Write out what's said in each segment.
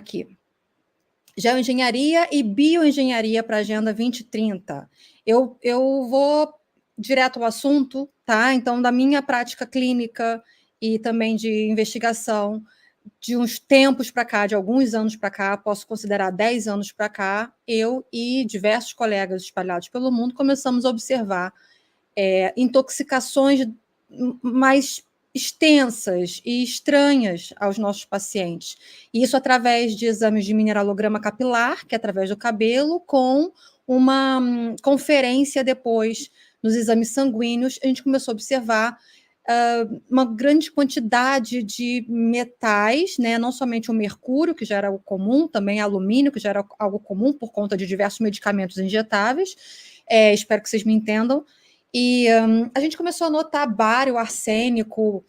aqui. Geoengenharia e bioengenharia para a Agenda 2030. Eu vou direto ao assunto, tá? Então, da minha prática clínica e também de investigação, de uns tempos para cá, de alguns anos para cá, posso considerar 10 anos para cá, eu e diversos colegas espalhados pelo mundo começamos a observar intoxicações mais extensas e estranhas aos nossos pacientes. Isso através de exames de mineralograma capilar, que é através do cabelo, com uma conferência depois nos exames sanguíneos, a gente começou a observar uma grande quantidade de metais, né? Não somente o mercúrio, que já era algo comum, também alumínio, que já era algo comum por conta de diversos medicamentos injetáveis. Espero que vocês me entendam. E a gente começou a notar bário, arsênico,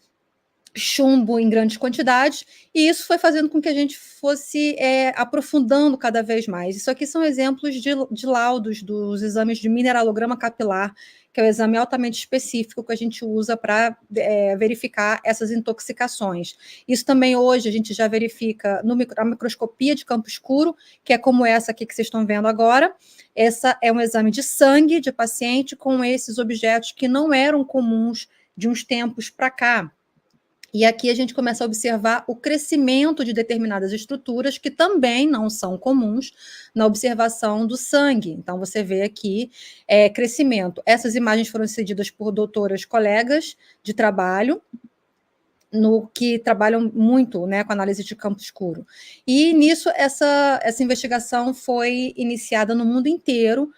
chumbo em grandes quantidades, e isso foi fazendo com que a gente fosse aprofundando cada vez mais. Isso aqui são exemplos de laudos dos exames de mineralograma capilar, que é o exame altamente específico que a gente usa para verificar essas intoxicações. Isso também hoje a gente já verifica na microscopia de campo escuro, que é como essa aqui que vocês estão vendo agora. Essa é um exame de sangue de paciente com esses objetos que não eram comuns de uns tempos para cá. E aqui a gente começa a observar o crescimento de determinadas estruturas que também não são comuns na observação do sangue. Então, você vê aqui crescimento. Essas imagens foram cedidas por doutoras colegas de trabalho, que trabalham muito, né, com análise de campo escuro. E nisso, essa investigação foi iniciada no mundo inteiro,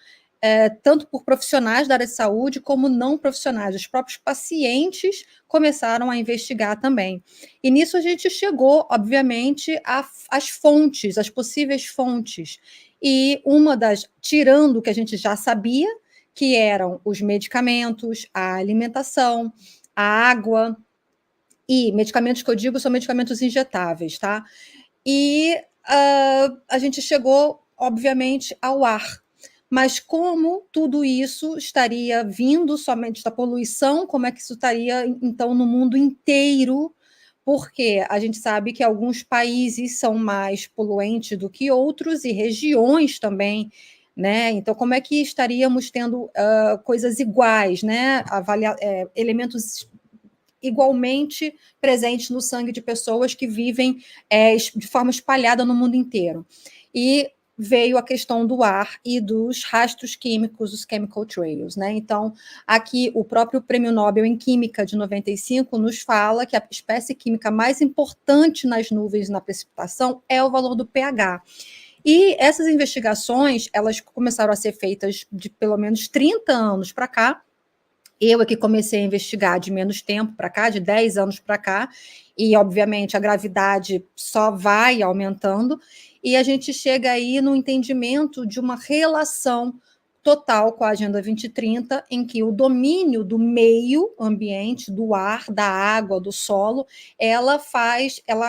tanto por profissionais da área de saúde como não profissionais. Os próprios pacientes começaram a investigar também. E nisso a gente chegou, obviamente, às fontes, às possíveis fontes. E tirando o que a gente já sabia, que eram os medicamentos, a alimentação, a água, e medicamentos que eu digo são medicamentos injetáveis, tá? E a gente chegou, obviamente, ao ar. Mas como tudo isso estaria vindo somente da poluição, como é que isso estaria, então, no mundo inteiro? Porque a gente sabe que alguns países são mais poluentes do que outros, e regiões também, né? Então, como é que estaríamos tendo coisas iguais, né? Elementos igualmente presentes no sangue de pessoas que vivem de forma espalhada no mundo inteiro. E veio a questão do ar e dos rastros químicos, os chemical trails, né? Então, aqui o próprio Prêmio Nobel em Química de 95 nos fala que a espécie química mais importante nas nuvens e na precipitação é o valor do pH. E essas investigações, elas começaram a ser feitas de pelo menos 30 anos para cá. Eu é que comecei a investigar de menos tempo para cá, de 10 anos para cá, e, obviamente, a gravidade só vai aumentando, e a gente chega aí no entendimento de uma relação total com a Agenda 2030, em que o domínio do meio ambiente, do ar, da água, do solo, ela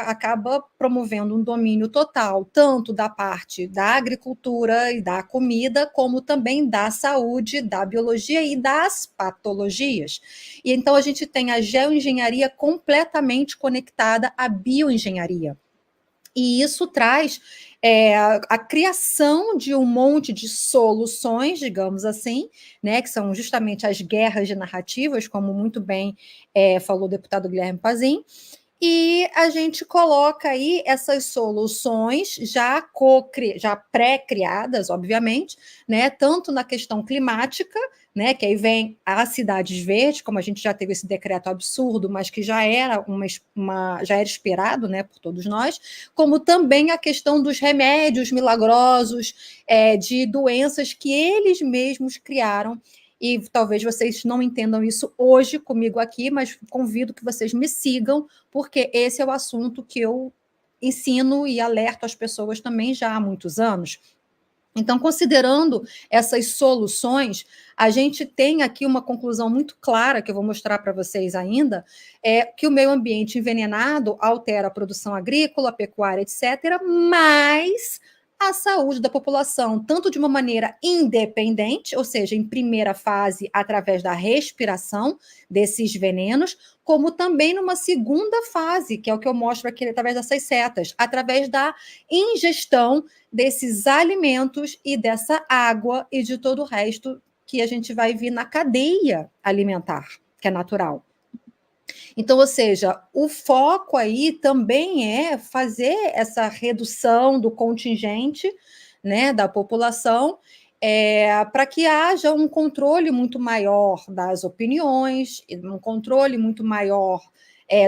acaba promovendo um domínio total, tanto da parte da agricultura e da comida, como também da saúde, da biologia e das patologias. E então a gente tem a geoengenharia completamente conectada à bioengenharia. E isso traz a criação de um monte de soluções, digamos assim, né, que são justamente as guerras de narrativas, como muito bem falou o deputado Guilherme Pazin, e a gente coloca aí essas soluções já pré-criadas, obviamente, né, tanto na questão climática, né, que aí vem as cidades verdes, como a gente já teve esse decreto absurdo, mas que já era já era esperado, né, por todos nós, como também a questão dos remédios milagrosos, de doenças que eles mesmos criaram. E talvez vocês não entendam isso hoje comigo aqui, mas convido que vocês me sigam, porque esse é o assunto que eu ensino e alerto as pessoas também já há muitos anos. Então, considerando essas soluções, a gente tem aqui uma conclusão muito clara, que eu vou mostrar para vocês ainda, que o meio ambiente envenenado altera a produção agrícola, pecuária, etc., mas a saúde da população, tanto de uma maneira independente, ou seja, em primeira fase, através da respiração desses venenos, como também numa segunda fase, que é o que eu mostro aqui através dessas setas, através da ingestão desses alimentos e dessa água e de todo o resto que a gente vai vir na cadeia alimentar, que é natural. Então, ou seja, o foco aí também é fazer essa redução do contingente, né, da população, para que haja um controle muito maior das opiniões, um controle muito maior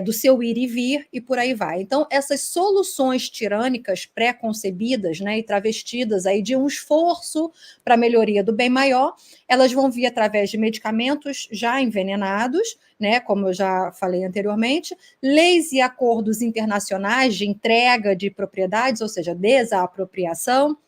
do seu ir e vir e por aí vai. Então, essas soluções tirânicas pré-concebidas, né, e travestidas aí de um esforço para a melhoria do bem maior, elas vão vir através de medicamentos já envenenados, né, como eu já falei anteriormente, leis e acordos internacionais de entrega de propriedades, ou seja, desapropriação,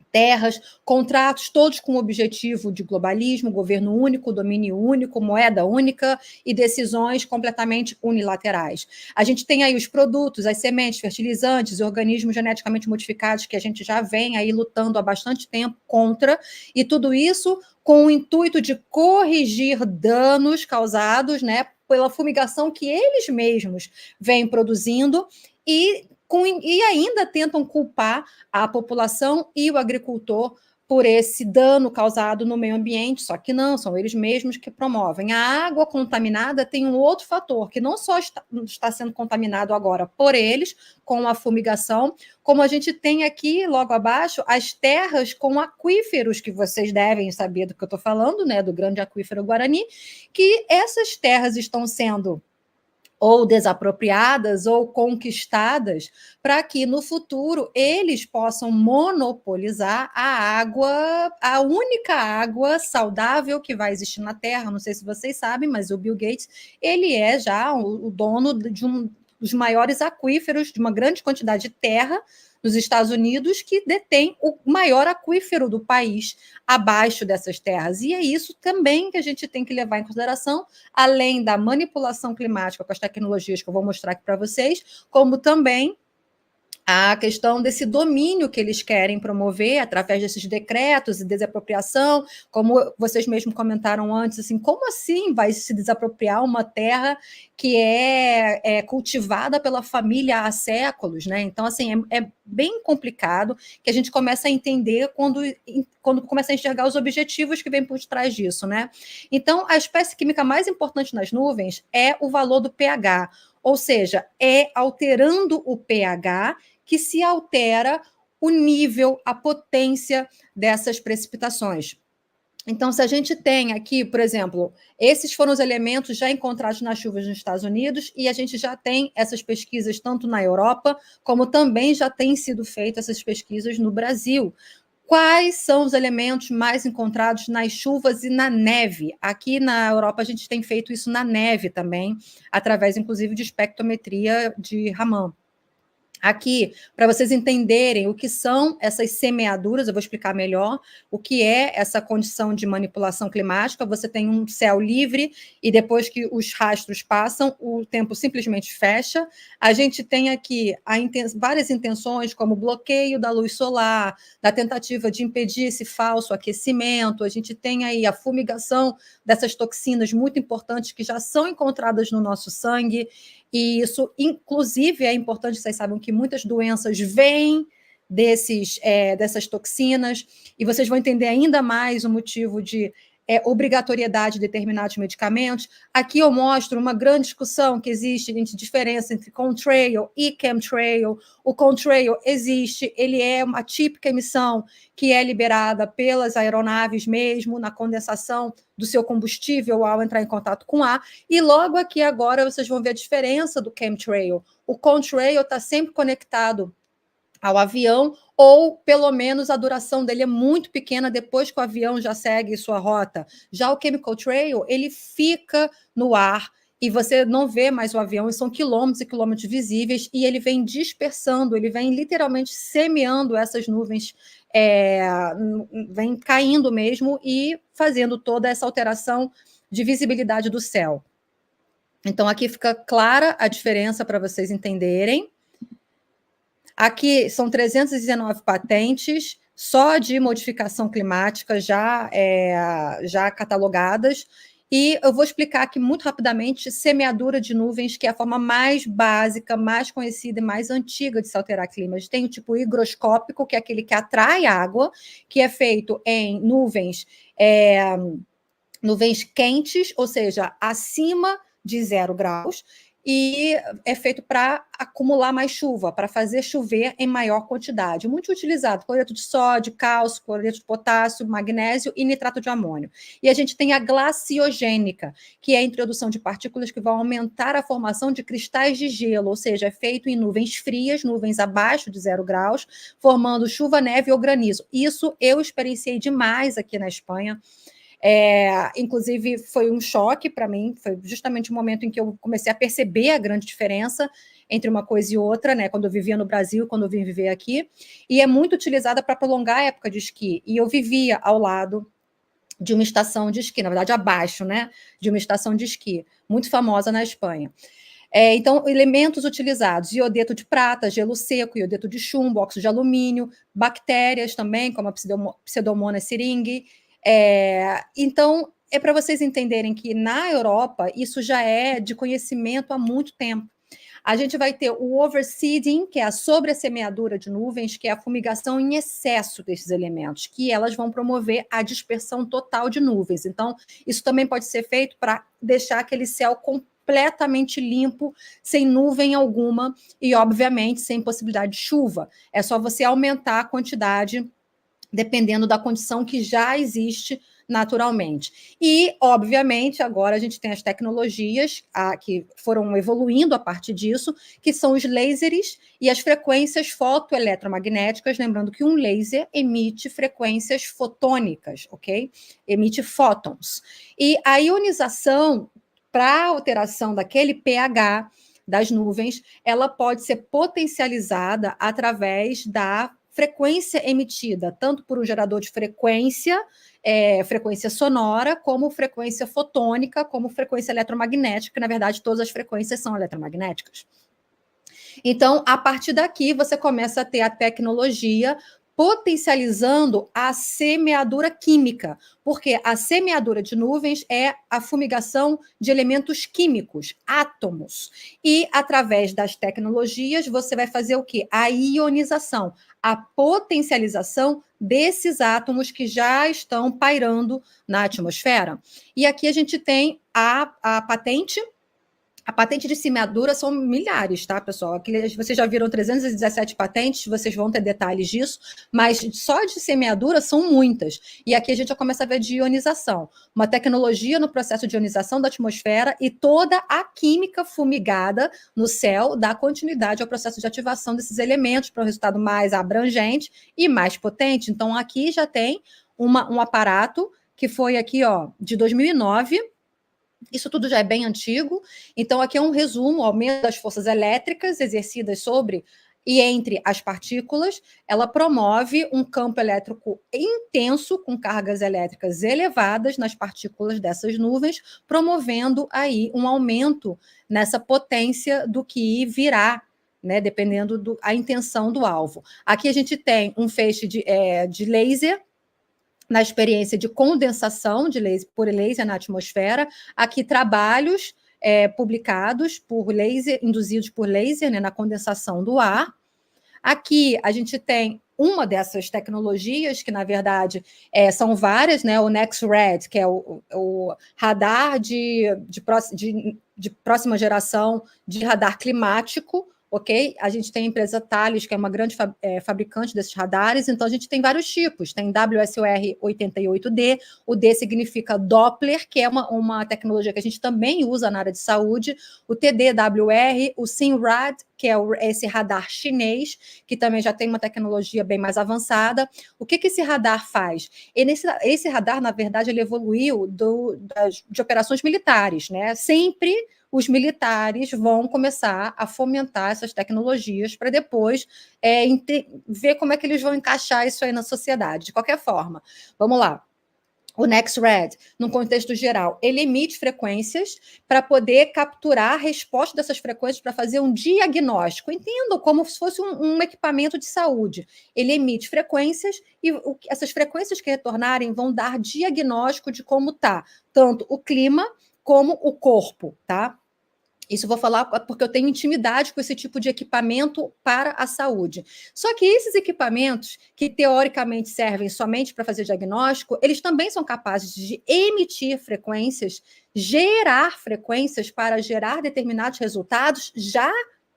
terras, contratos todos com o objetivo de globalismo, governo único, domínio único, moeda única e decisões completamente unilaterais. A gente tem aí os produtos, as sementes, fertilizantes, organismos geneticamente modificados que a gente já vem aí lutando há bastante tempo contra, e tudo isso com o intuito de corrigir danos causados, né, pela fumigação que eles mesmos vêm produzindo e ainda tentam culpar a população e o agricultor por esse dano causado no meio ambiente, só que não, são eles mesmos que promovem. A água contaminada tem um outro fator, que não só está sendo contaminado agora por eles, com a fumigação, como a gente tem aqui, logo abaixo, as terras com aquíferos, que vocês devem saber do que eu estou falando, né, do grande aquífero Guarani, que essas terras estão sendo ou desapropriadas ou conquistadas, para que no futuro eles possam monopolizar a água, a única água saudável que vai existir na Terra. Não sei se vocês sabem, mas o Bill Gates, ele é já o dono de um dos maiores aquíferos, de uma grande quantidade de terra nos Estados Unidos, que detém o maior aquífero do país abaixo dessas terras. E é isso também que a gente tem que levar em consideração, além da manipulação climática com as tecnologias que eu vou mostrar aqui para vocês, como também a questão desse domínio que eles querem promover através desses decretos e desapropriação, como vocês mesmos comentaram antes, assim, como assim vai se desapropriar uma terra que é cultivada pela família há séculos, né? Então, assim, é bem complicado, que a gente começa a entender quando começa a enxergar os objetivos que vêm por trás disso, né? Então, a espécie química mais importante nas nuvens é o valor do pH, ou seja, é alterando o pH que se altera o nível, a potência dessas precipitações. Então, se a gente tem aqui, por exemplo, esses foram os elementos já encontrados nas chuvas nos Estados Unidos, e a gente já tem essas pesquisas tanto na Europa, como também já têm sido feitas essas pesquisas no Brasil. Quais são os elementos mais encontrados nas chuvas e na neve? Aqui na Europa, a gente tem feito isso na neve também, através, inclusive, de espectrometria de Raman. Aqui, para vocês entenderem o que são essas semeaduras, eu vou explicar melhor o que é essa condição de manipulação climática. Você tem um céu livre e depois que os rastros passam, o tempo simplesmente fecha. A gente tem aqui várias intenções, como o bloqueio da luz solar, da tentativa de impedir esse falso aquecimento. A gente tem aí a fumigação dessas toxinas muito importantes que já são encontradas no nosso sangue. E isso, inclusive, é importante que vocês saibam que muitas doenças vêm dessas toxinas, e vocês vão entender ainda mais o motivo de obrigatoriedade de determinados medicamentos. Aqui eu mostro uma grande discussão que existe entre diferença entre contrail e chemtrail. O contrail existe, ele é uma típica emissão que é liberada pelas aeronaves mesmo, na condensação do seu combustível ao entrar em contato com ar, e logo aqui agora vocês vão ver a diferença do chemtrail. O contrail está sempre conectado ao avião, ou pelo menos a duração dele é muito pequena depois que o avião já segue sua rota. Já o chemical trail, ele fica no ar e você não vê mais o avião, e são quilômetros e quilômetros visíveis, e ele vem dispersando, ele vem literalmente semeando essas nuvens, vem caindo mesmo e fazendo toda essa alteração de visibilidade do céu. Então, aqui fica clara a diferença para vocês entenderem. Aqui são 319 patentes, só de modificação climática já catalogadas. E eu vou explicar aqui muito rapidamente semeadura de nuvens, que é a forma mais básica, mais conhecida e mais antiga de se alterar climas. Tem o tipo higroscópico, que é aquele que atrai água, que é feito em nuvens quentes, ou seja, acima de 0 graus, e é feito para acumular mais chuva, para fazer chover em maior quantidade. Muito utilizado, cloreto de sódio, cálcio, cloreto de potássio, magnésio e nitrato de amônio. E a gente tem a glaciogênica, que é a introdução de partículas que vão aumentar a formação de cristais de gelo, ou seja, é feito em nuvens frias, nuvens abaixo de 0 graus, formando chuva, neve ou granizo. Isso eu experienciei demais aqui na Espanha. Inclusive, foi um choque para mim, foi justamente o momento em que eu comecei a perceber a grande diferença entre uma coisa e outra, né? Quando eu vivia no Brasil, quando eu vim viver aqui, e é muito utilizada para prolongar a época de esqui. E eu vivia ao lado de uma estação de esqui, na verdade, abaixo, né? De uma estação de esqui, muito famosa na Espanha. Então, elementos utilizados: iodeto de prata, gelo seco, iodeto de chumbo, óxido de alumínio, bactérias também, como a Pseudomonas syringae. Então, é para vocês entenderem que na Europa isso já é de conhecimento há muito tempo. A gente vai ter o overseeding, que é a sobressemeadura de nuvens, que é a fumigação em excesso desses elementos, que elas vão promover a dispersão total de nuvens. Então, isso também pode ser feito para deixar aquele céu completamente limpo, sem nuvem alguma e, obviamente, sem possibilidade de chuva. É só você aumentar a quantidade, dependendo da condição que já existe naturalmente. E, obviamente, agora a gente tem as tecnologias que foram evoluindo a partir disso, que são os lasers e as frequências fotoeletromagnéticas, lembrando que um laser emite frequências fotônicas, ok? Emite fótons. E a ionização, para alteração daquele pH das nuvens, ela pode ser potencializada através da frequência emitida, tanto por um gerador de frequência, frequência sonora, como frequência fotônica, como frequência eletromagnética, que, na verdade, todas as frequências são eletromagnéticas. Então, a partir daqui, você começa a ter a tecnologia potencializando a semeadura química, porque a semeadura de nuvens é a fumigação de elementos químicos, átomos. E, através das tecnologias, você vai fazer o quê? A ionização, a potencialização desses átomos que já estão pairando na atmosfera. E aqui a gente tem a patente. A patente de semeadura são milhares, tá, pessoal? Aqui, vocês já viram 317 patentes, vocês vão ter detalhes disso, mas só de semeadura são muitas. E aqui a gente já começa a ver de ionização. Uma tecnologia no processo de ionização da atmosfera e toda a química fumigada no céu dá continuidade ao processo de ativação desses elementos para um resultado mais abrangente e mais potente. Então, aqui já tem um aparato que foi aqui, ó, de 2009. Isso tudo já é bem antigo. Então, aqui é um resumo: aumento das forças elétricas exercidas sobre e entre as partículas. Ela promove um campo elétrico intenso, com cargas elétricas elevadas nas partículas dessas nuvens, promovendo aí um aumento nessa potência do que virá, né, dependendo da intenção do alvo. Aqui a gente tem um feixe de laser, na experiência de condensação de laser, por laser na atmosfera. Aqui, trabalhos publicados por laser, induzidos por laser, né, na condensação do ar. Aqui, a gente tem uma dessas tecnologias, que, na verdade, são várias, né? O NexRad, que é o radar de próxima geração de radar climático, ok? A gente tem a empresa Thales, que é uma grande fabricante desses radares. Então, a gente tem vários tipos. Tem WSOR-88D, o D significa Doppler, que é uma tecnologia que a gente também usa na área de saúde, o TDWR, o SINRAD, que é esse radar chinês, que também já tem uma tecnologia bem mais avançada. O que esse radar faz? Esse radar, na verdade, ele evoluiu de operações militares, né? Sempre os militares vão começar a fomentar essas tecnologias para depois ver como é que eles vão encaixar isso aí na sociedade. De qualquer forma, vamos lá. o NextRed, no contexto geral, ele emite frequências para poder capturar a resposta dessas frequências para fazer um diagnóstico. Entendo como se fosse um equipamento de saúde. Ele emite frequências e essas frequências que retornarem vão dar diagnóstico de como está tanto o clima como o corpo, tá? Isso eu vou falar porque eu tenho intimidade com esse tipo de equipamento para a saúde. Só que esses equipamentos, que teoricamente servem somente para fazer diagnóstico, eles também são capazes de emitir frequências, gerar frequências para gerar determinados resultados já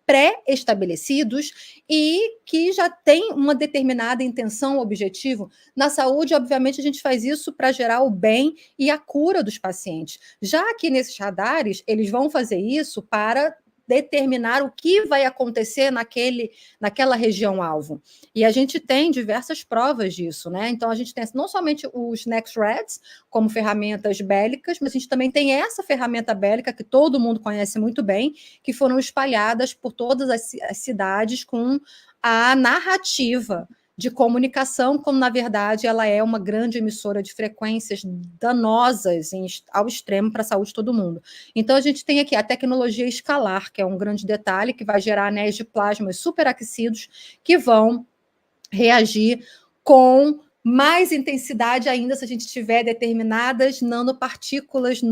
pré-estabelecidos e que já tem uma determinada intenção, objetivo. Na saúde, obviamente, a gente faz isso para gerar o bem e a cura dos pacientes. Já que nesses radares, eles vão fazer isso para determinar o que vai acontecer naquela região-alvo. E a gente tem diversas provas disso, né? Então, a gente tem não somente os NextRads como ferramentas bélicas, mas a gente também tem essa ferramenta bélica que todo mundo conhece muito bem, que foram espalhadas por todas as cidades com a narrativa de comunicação, como, na verdade, ela é uma grande emissora de frequências danosas ao extremo para a saúde de todo mundo. Então, a gente tem aqui a tecnologia escalar, que é um grande detalhe, que vai gerar anéis de plasma superaquecidos que vão reagir com mais intensidade ainda se a gente tiver determinadas nanopartículas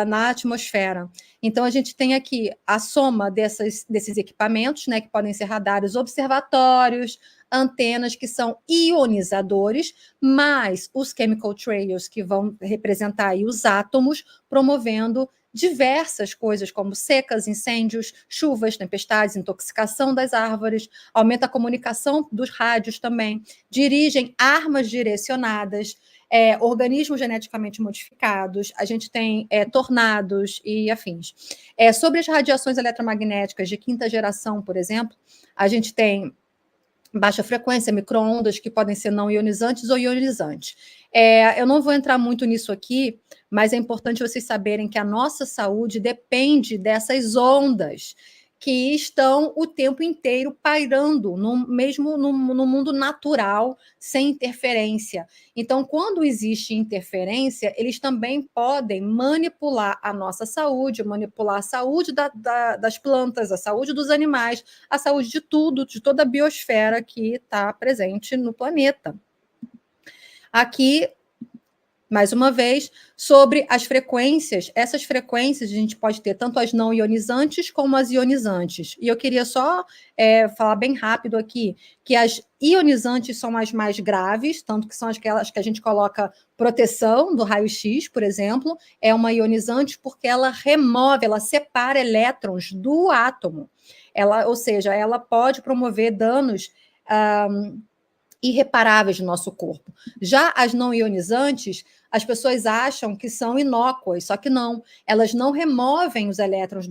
na atmosfera. Então, a gente tem aqui a soma desses equipamentos, né, que podem ser radares observatórios, antenas que são ionizadores, mais os chemical trails, que vão representar aí os átomos, promovendo diversas coisas, como secas, incêndios, chuvas, tempestades, intoxicação das árvores, aumenta a comunicação dos rádios também, dirigem armas direcionadas, organismos geneticamente modificados, a gente tem tornados e afins. Sobre as radiações eletromagnéticas de quinta geração, por exemplo, a gente tem baixa frequência, micro-ondas, que podem ser não ionizantes ou ionizantes. Eu não vou entrar muito nisso aqui, mas é importante vocês saberem que a nossa saúde depende dessas ondas que estão o tempo inteiro pairando, mesmo no mundo natural, sem interferência. Então, quando existe interferência, eles também podem manipular a nossa saúde, manipular a saúde das plantas, a saúde dos animais, a saúde de tudo, de toda a biosfera que está presente no planeta. Aqui, mais uma vez, sobre as frequências. Essas frequências a gente pode ter tanto as não ionizantes como as ionizantes. E eu queria só falar bem rápido aqui que as ionizantes são as mais graves, tanto que são aquelas que a gente coloca proteção do raio-x, por exemplo, é uma ionizante porque ela remove, ela separa elétrons do átomo. Ou seja, ela pode promover danos irreparáveis no nosso corpo. Já as não ionizantes, as pessoas acham que são inócuas, só que não. Elas não removem os elétrons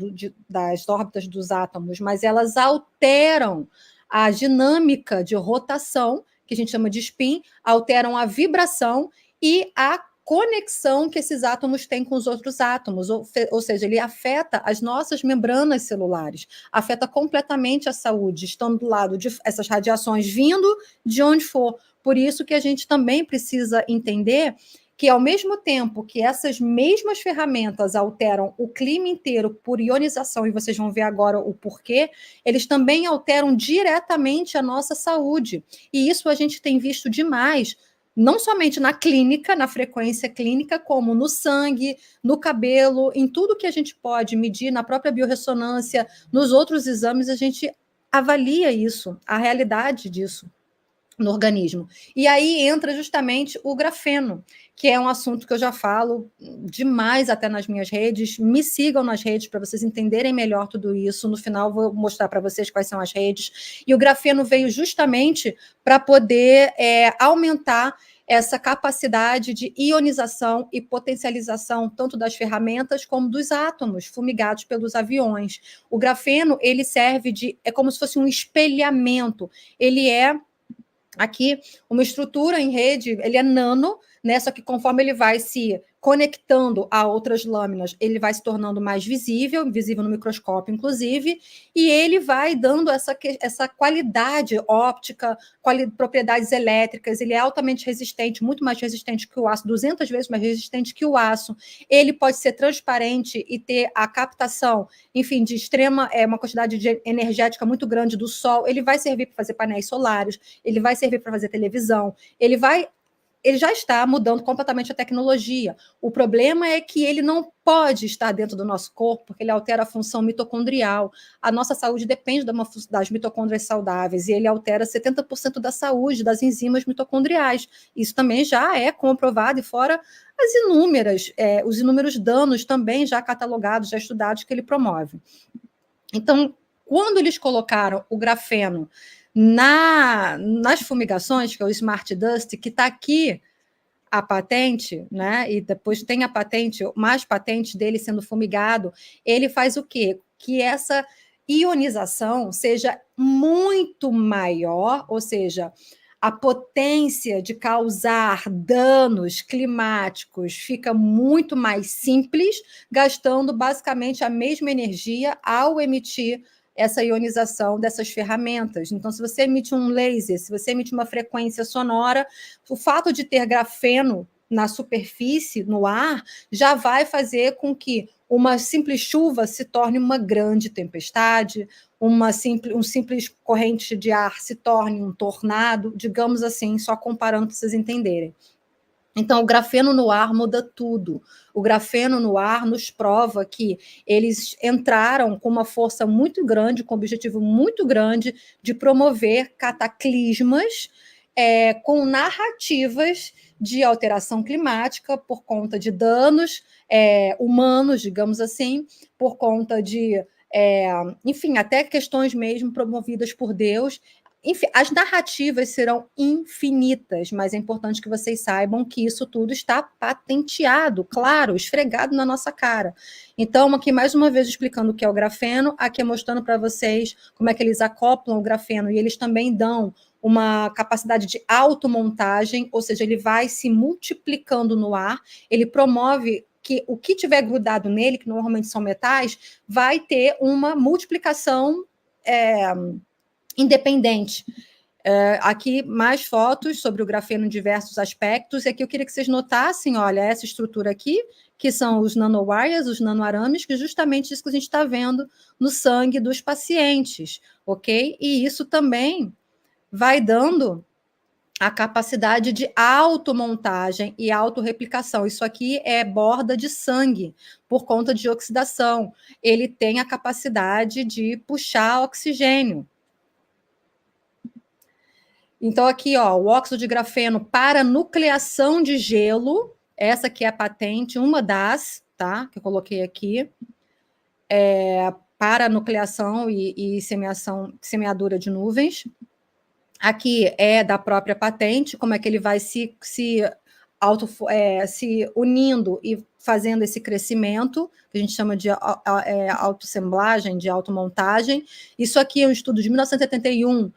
das órbitas dos átomos, mas elas alteram a dinâmica de rotação, que a gente chama de spin, alteram a vibração e a conexão que esses átomos têm com os outros átomos, ou seja, ele afeta as nossas membranas celulares, afeta completamente a saúde, estando do lado de essas radiações vindo de onde for. Por isso que a gente também precisa entender que, ao mesmo tempo que essas mesmas ferramentas alteram o clima inteiro por ionização, e vocês vão ver agora o porquê, eles também alteram diretamente a nossa saúde. E isso a gente tem visto demais, não somente na clínica, na frequência clínica, como no sangue, no cabelo, em tudo que a gente pode medir, na própria biorressonância, nos outros exames, a gente avalia isso, a realidade disso no organismo. E aí entra justamente o grafeno, que é um assunto que eu já falo demais até nas minhas redes. Me sigam nas redes para vocês entenderem melhor tudo isso. No final, vou mostrar para vocês quais são as redes. E o grafeno veio justamente para poder aumentar essa capacidade de ionização e potencialização tanto das ferramentas como dos átomos fumigados pelos aviões. O grafeno, ele serve é como se fosse um espelhamento. Ele é aqui uma estrutura em rede, ele é nano, né? Só que conforme ele vai se conectando a outras lâminas, ele vai se tornando mais visível, visível no microscópio, inclusive, e ele vai dando essa qualidade óptica, propriedades elétricas, ele é altamente resistente, muito mais resistente que o aço, 200 vezes mais resistente que o aço. Ele pode ser transparente e ter a captação, enfim, de extrema, uma quantidade energética muito grande do sol. Ele vai servir para fazer painéis solares, ele vai servir para fazer televisão, ele já está mudando completamente a tecnologia. O problema é que ele não pode estar dentro do nosso corpo, porque ele altera a função mitocondrial. A nossa saúde depende das mitocôndrias saudáveis, e ele altera 70% da saúde das enzimas mitocondriais. Isso também já é comprovado, e fora os inúmeros danos também já catalogados, já estudados, que ele promove. Então, quando eles colocaram o grafeno nas fumigações, que é o Smart Dust, que está aqui a patente, né? E depois tem a patente, mais patentes dele sendo fumigado, ele faz o quê? Que essa ionização seja muito maior, ou seja, a potência de causar danos climáticos fica muito mais simples, gastando basicamente a mesma energia ao emitir essa ionização dessas ferramentas. Então, se você emite um laser, se você emite uma frequência sonora, o fato de ter grafeno na superfície, no ar, já vai fazer com que uma simples chuva se torne uma grande tempestade, um simples corrente de ar se torne um tornado, digamos assim, só comparando para vocês entenderem. Então, o grafeno no ar muda tudo. O grafeno no ar nos prova que eles entraram com uma força muito grande, com um objetivo muito grande de promover cataclismas com narrativas de alteração climática por conta de danos humanos, digamos assim, por conta de, enfim, até questões mesmo promovidas por Deus. Enfim, as narrativas serão infinitas, mas é importante que vocês saibam que isso tudo está patenteado, claro, esfregado na nossa cara. Então, aqui mais uma vez explicando o que é o grafeno, aqui mostrando para vocês como é que eles acoplam o grafeno, e eles também dão uma capacidade de automontagem, ou seja, ele vai se multiplicando no ar, ele promove que o que tiver grudado nele, que normalmente são metais, vai ter uma multiplicação independente. Aqui mais fotos sobre o grafeno em diversos aspectos, e aqui eu queria que vocês notassem, olha, essa estrutura aqui, que são os nanowires, os nanoarames, que justamente isso que a gente está vendo no sangue dos pacientes, ok? E isso também vai dando a capacidade de automontagem e autorreplicação. Isso aqui é borda de sangue, por conta de oxidação. Ele tem a capacidade de puxar oxigênio. Então, aqui, ó, o óxido de grafeno para nucleação de gelo, essa aqui é a patente, uma das, tá? Que eu coloquei aqui, para nucleação e semeadura de nuvens. Aqui é da própria patente, como é que ele vai se unindo e fazendo esse crescimento, que a gente chama de autoassemblagem, de automontagem. Isso aqui é um estudo de 1971,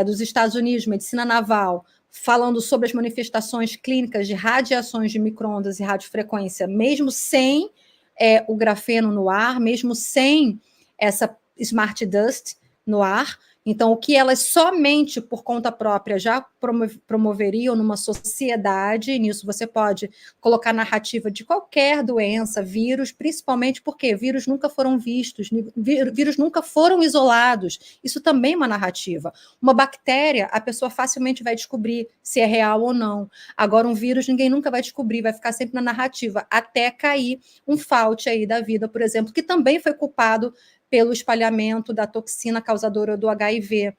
dos Estados Unidos, medicina naval, falando sobre as manifestações clínicas de radiações de micro-ondas e radiofrequência, mesmo sem o grafeno no ar, mesmo sem essa Smart Dust no ar. Então, o que elas somente por conta própria já promoveriam numa sociedade, e nisso você pode colocar narrativa de qualquer doença, vírus, principalmente porque vírus nunca foram vistos, vírus nunca foram isolados. Isso também é uma narrativa. Uma bactéria, a pessoa facilmente vai descobrir se é real ou não. Agora, um vírus, ninguém nunca vai descobrir, vai ficar sempre na narrativa, até cair um Fauci aí da vida, por exemplo, que também foi culpado pelo espalhamento da toxina causadora do HIV.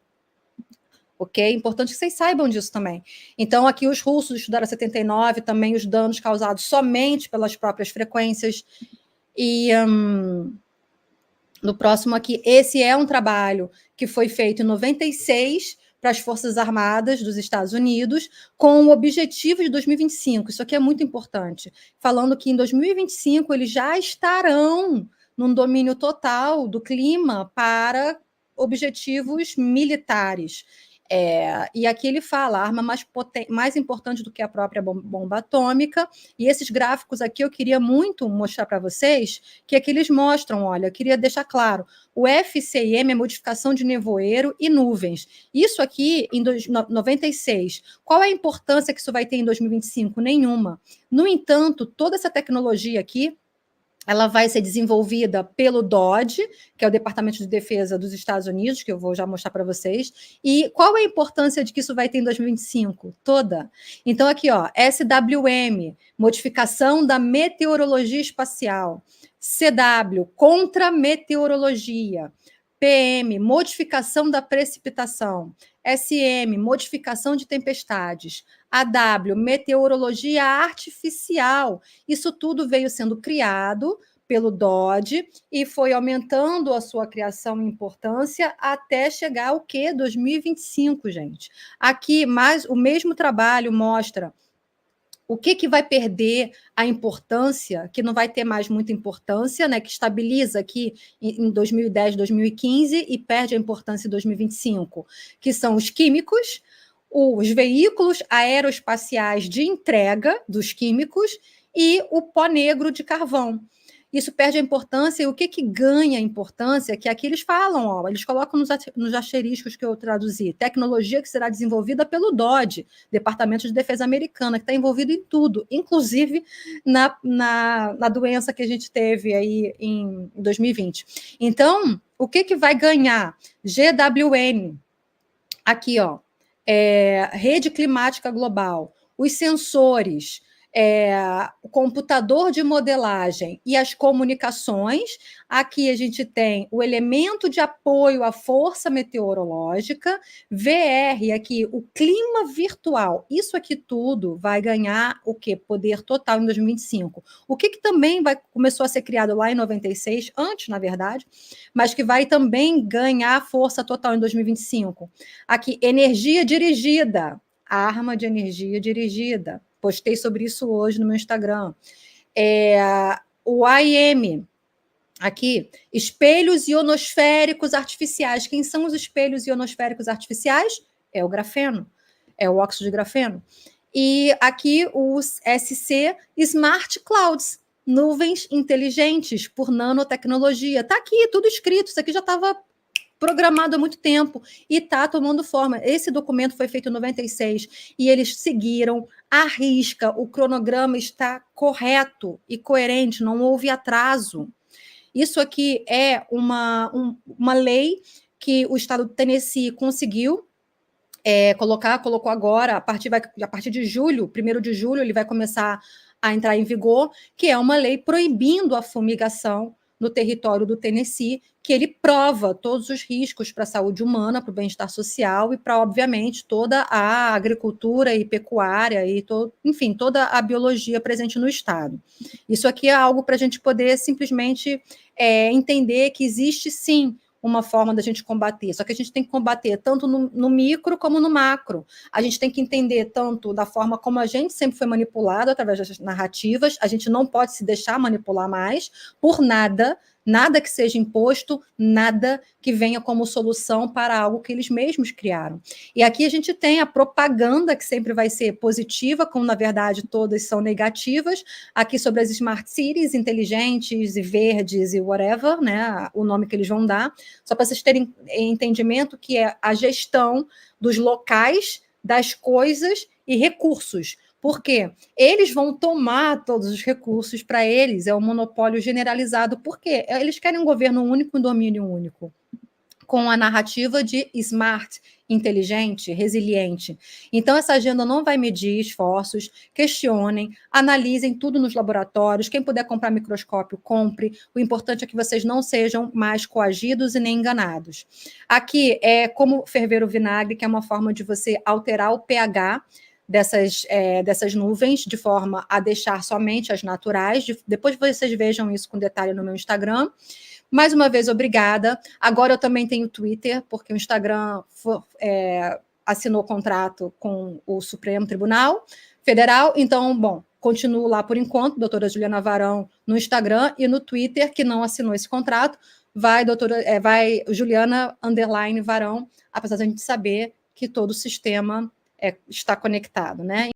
Ok? Importante que vocês saibam disso também. Então, aqui os russos estudaram 79, também os danos causados somente pelas próprias frequências. E no próximo aqui, esse é um trabalho que foi feito em 96 para as Forças Armadas dos Estados Unidos, com o objetivo de 2025. Isso aqui é muito importante. Falando que em 2025 eles já estarão num domínio total do clima para objetivos militares. E aqui ele fala, a arma mais importante do que a própria bomba atômica, e esses gráficos aqui eu queria muito mostrar para vocês, que aqui eles mostram, olha, eu queria deixar claro, o FCIM é modificação de nevoeiro e nuvens. Isso aqui em 96. Qual é a importância que isso vai ter em 2025? Nenhuma. No entanto, toda essa tecnologia aqui, ela vai ser desenvolvida pelo DoD, que é o Departamento de Defesa dos Estados Unidos, que eu vou já mostrar para vocês. E qual é a importância de que isso vai ter em 2025? Toda. Então, aqui, ó, SWM, modificação da meteorologia espacial. CW, contra meteorologia. PM, modificação da precipitação. SM, modificação de tempestades. AW, meteorologia artificial. Isso tudo veio sendo criado pelo DoD e foi aumentando a sua criação e importância até chegar ao quê? 2025, gente. Aqui, mais o mesmo trabalho mostra o que vai perder a importância, que não vai ter mais muita importância, né, que estabiliza aqui em 2010, 2015 e perde a importância em 2025, que são os químicos, os veículos aeroespaciais de entrega dos químicos e o pó negro de carvão. Isso perde a importância, e o que ganha importância, que aqui eles falam, ó, eles colocam nos asteriscos que eu traduzi, tecnologia que será desenvolvida pelo DoD, Departamento de Defesa Americana, que está envolvido em tudo, inclusive na doença que a gente teve aí em 2020. Então, o que vai ganhar? GWN, aqui, ó, rede climática global, os sensores, o computador de modelagem e as comunicações. Aqui a gente tem o elemento de apoio à força meteorológica, VR, aqui o clima virtual. Isso aqui tudo vai ganhar o quê? Poder total em 2025. O que também começou a ser criado lá em 96, antes, na verdade, mas que vai também ganhar força total em 2025. Aqui, energia dirigida, arma de energia dirigida. Postei sobre isso hoje no meu Instagram. O AIM, aqui, espelhos ionosféricos artificiais. Quem são os espelhos ionosféricos artificiais? É o grafeno, é o óxido de grafeno. E aqui os SC, Smart Clouds, nuvens inteligentes por nanotecnologia. Está aqui, tudo escrito, isso aqui já estava programado há muito tempo e está tomando forma. Esse documento foi feito em 96 e eles seguiram à risca, o cronograma está correto e coerente, não houve atraso. Isso aqui é uma lei que o estado do Tennessee conseguiu colocou agora, a partir de julho, 1º de julho, ele vai começar a entrar em vigor, que é uma lei proibindo a fumigação no território do Tennessee, que ele prova todos os riscos para a saúde humana, para o bem-estar social e para, obviamente, toda a agricultura e pecuária e, enfim, toda a biologia presente no estado. Isso aqui é algo para a gente poder simplesmente entender que existe, sim, uma forma da gente combater, só que a gente tem que combater tanto no micro como no macro. A gente tem que entender tanto da forma como a gente sempre foi manipulado através das narrativas, a gente não pode se deixar manipular mais por nada que seja imposto, nada que venha como solução para algo que eles mesmos criaram. E aqui a gente tem a propaganda, que sempre vai ser positiva, como na verdade todas são negativas, aqui sobre as smart cities, inteligentes e verdes e whatever, né, o nome que eles vão dar, só para vocês terem entendimento que é a gestão dos locais, das coisas e recursos. Por quê? Eles vão tomar todos os recursos para eles, é um monopólio generalizado. Por quê? Eles querem um governo único, um domínio único, com a narrativa de smart, inteligente, resiliente. Então, essa agenda não vai medir esforços, questionem, analisem tudo nos laboratórios, quem puder comprar microscópio, compre. O importante é que vocês não sejam mais coagidos e nem enganados. Aqui é como ferver o vinagre, que é uma forma de você alterar o pH dessas nuvens, de forma a deixar somente as naturais. Depois vocês vejam isso com detalhe no meu Instagram. Mais uma vez, obrigada. Agora eu também tenho Twitter, porque o Instagram assinou contrato com o Supremo Tribunal Federal. Então, bom, continuo lá por enquanto, doutora Juliana Varão, no Instagram, e no Twitter, que não assinou esse contrato, vai Juliana _Varão, apesar de a gente saber que todo o sistema está conectado, né?